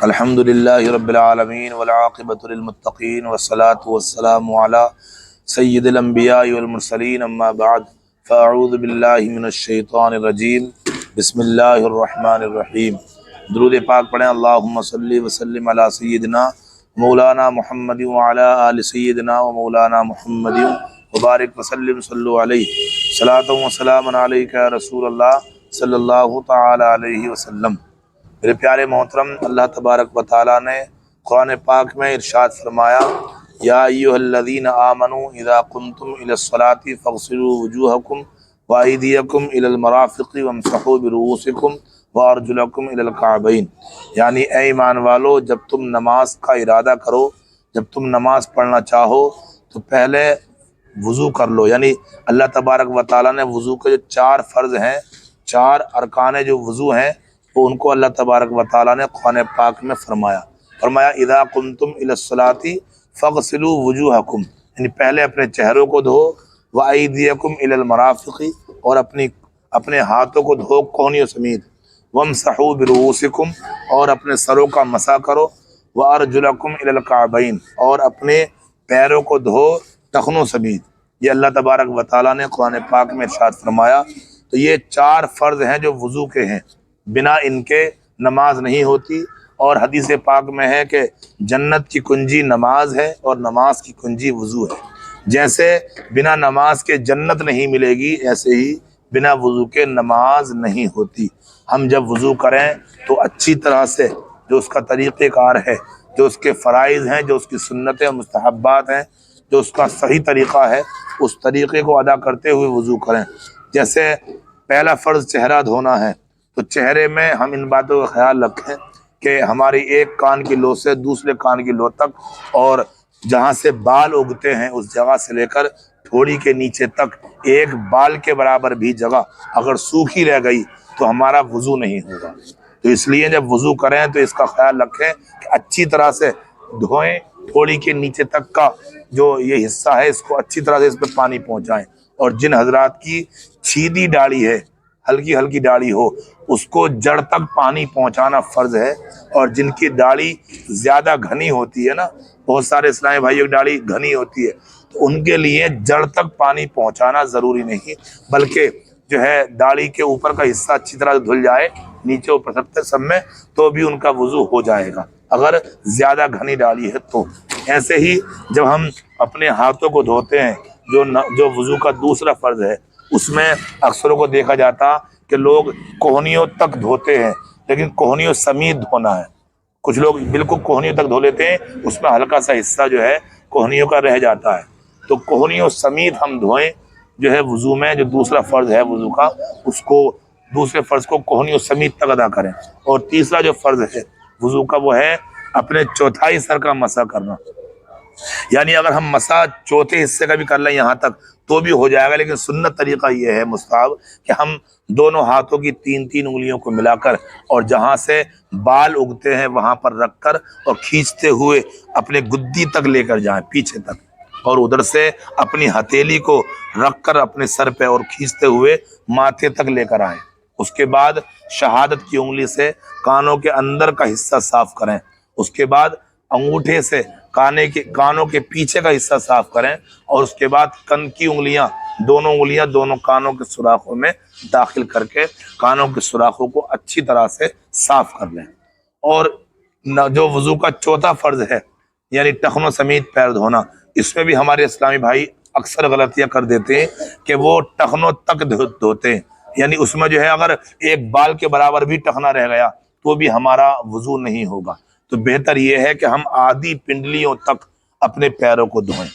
الحمدللہ رب العالمین والعاقبۃ للمتقین والصلاة والسلام علی سید الانبیاء والمرسلین اما بعد فاعوذ باللہ من الشیطان الرجیم بسم اللہ الرحمن الرحیم۔ درود پاک پڑھیں۔ اللہم صلی وسلم علی سیدنا مولانا محمد وعلی آل سیدنا و مولانا محمد وبارک وسلم صلو علیہ صلاۃ و سلام علیک یا رسول اللہ صلی اللہ تعالی علیہ وسلم۔ میرے پیارے محترم، اللہ تبارک و تعالیٰ نے قرآن پاک میں ارشاد فرمایا، یا ایھا الذین آمنوا اذا قمتم الی الصلاۃ فاغسلوا وجوہکم وایدیکم الی المرافق وامسحوا برؤوسکم وارجلکم الی الکعبین، یعنی اے ایمان والو، جب تم نماز کا ارادہ کرو، جب تم نماز پڑھنا چاہو تو پہلے وضو کر لو۔ یعنی اللہ تبارک و تعالیٰ نے وضو کے جو چار فرض ہیں، چار ارکان جو وضو ہیں، تو ان کو اللہ تبارک و تعالیٰ نے قرآن پاک میں فرمایا اذا قمتم الی الصلاۃ فاغسلوا وجوہکم، یعنی پہلے اپنے چہروں کو دھو، وایدیکم الی المرافق، اور اپنے ہاتھوں کو دھو کوہنیوں سمیت، وامسحوا برؤوسکم، اور اپنے سروں کا مسح کرو، وارجلکم الی الکعبین، اور اپنے پیروں کو دھو ٹخنوں سمیت۔ یہ اللہ تبارک و تعالیٰ نے قرآن پاک میں ارشاد فرمایا۔ تو یہ چار فرض ہیں جو وضو کے ہیں، بنا ان کے نماز نہیں ہوتی، اور حدیث پاک میں ہے کہ جنت کی کنجی نماز ہے اور نماز کی کنجی وضو ہے۔ جیسے بنا نماز کے جنت نہیں ملے گی، ایسے ہی بنا وضو کے نماز نہیں ہوتی۔ ہم جب وضو کریں تو اچھی طرح سے جو اس کا طریقہ کار ہے، جو اس کے فرائض ہیں، جو اس کی سنتیں اور مستحبات ہیں، جو اس کا صحیح طریقہ ہے، اس طریقے کو ادا کرتے ہوئے وضو کریں۔ جیسے پہلا فرض چہرہ دھونا ہے، تو چہرے میں ہم ان باتوں کا خیال رکھیں کہ ہماری ایک کان کی لو سے دوسرے کان کی لو تک، اور جہاں سے بال اگتے ہیں اس جگہ سے لے کر تھوڑی کے نیچے تک ایک بال کے برابر بھی جگہ اگر سوکھی رہ گئی تو ہمارا وضو نہیں ہوگا۔ تو اس لیے جب وضو کریں تو اس کا خیال رکھیں کہ اچھی طرح سے دھوئیں، تھوڑی کے نیچے تک کا جو یہ حصہ ہے اس کو اچھی طرح سے اس پہ پانی پہنچائیں، اور جن حضرات کی چھیدی داڑھی ہے، ہلکی ہلکی داڑھی ہو، اس کو جڑ تک پانی پہنچانا فرض ہے۔ اور جن کی داڑھی زیادہ گھنی ہوتی ہے نا، بہت سارے اسلامی بھائیوں کی داڑھی گھنی ہوتی ہے، تو ان کے لیے جڑ تک پانی پہنچانا ضروری نہیں، بلکہ جو ہے داڑھی کے اوپر کا حصہ اچھی طرح سے دھل جائے، نیچے اوپر سب میں، تو بھی ان کا وضو ہو جائے گا اگر زیادہ گھنی داڑھی ہے تو۔ ایسے ہی جب ہم اپنے ہاتھوں کو دھوتے ہیں، جو وضو کا دوسرا فرض ہے، اس میں اکثروں کو دیکھا جاتا کہ لوگ کوہنیوں تک دھوتے ہیں، لیکن کوہنیوں سمیت دھونا ہے۔ کچھ لوگ بالکل کوہنیوں تک دھو لیتے ہیں، اس میں ہلکا سا حصہ جو ہے کوہنیوں کا رہ جاتا ہے، تو کوہنیوں سمیت ہم دھوئیں۔ جو ہے وضو میں جو دوسرا فرض ہے وضو کا، اس کو دوسرے فرض کو کوہنیوں سمیت تک ادا کریں۔ اور تیسرا جو فرض ہے وضو کا، وہ ہے اپنے چوتھائی سر کا مسح کرنا۔ یعنی اگر ہم مسح چوتھے حصے کا بھی کر لیں یہاں تک تو بھی ہو جائے گا، لیکن سنت طریقہ یہ ہے مستحب کہ ہم دونوں ہاتھوں کی تین تین انگلیوں کو ملا کر، اور جہاں سے بال اگتے ہیں وہاں پر رکھ کر، اور کھینچتے ہوئے اپنے گدی تک لے کر جائیں، پیچھے تک، اور ادھر سے اپنی ہتھیلی کو رکھ کر اپنے سر پہ اور کھینچتے ہوئے ماتھے تک لے کر آئیں۔ اس کے بعد شہادت کی انگلی سے کانوں کے اندر کا حصہ صاف کریں۔ اس کے بعد انگوٹھے سے کانوں کے پیچھے کا حصہ صاف کریں، اور اس کے بعد کن کی دونوں انگلیاں دونوں کانوں کے سوراخوں میں داخل کر کے کانوں کے سوراخوں کو اچھی طرح سے صاف کر لیں۔ اور جو وضو کا چوتھا فرض ہے، یعنی ٹخنوں سمیت پیر دھونا، اس میں بھی ہمارے اسلامی بھائی اکثر غلطیاں کر دیتے ہیں کہ وہ ٹخنوں تک دھوتے ہیں، یعنی اس میں جو ہے اگر ایک بال کے برابر بھی ٹخنا رہ گیا تو بھی ہمارا وضو نہیں ہوگا۔ تو بہتر یہ ہے کہ ہم آدھی پنڈلیوں تک اپنے پیروں کو دھوئیں۔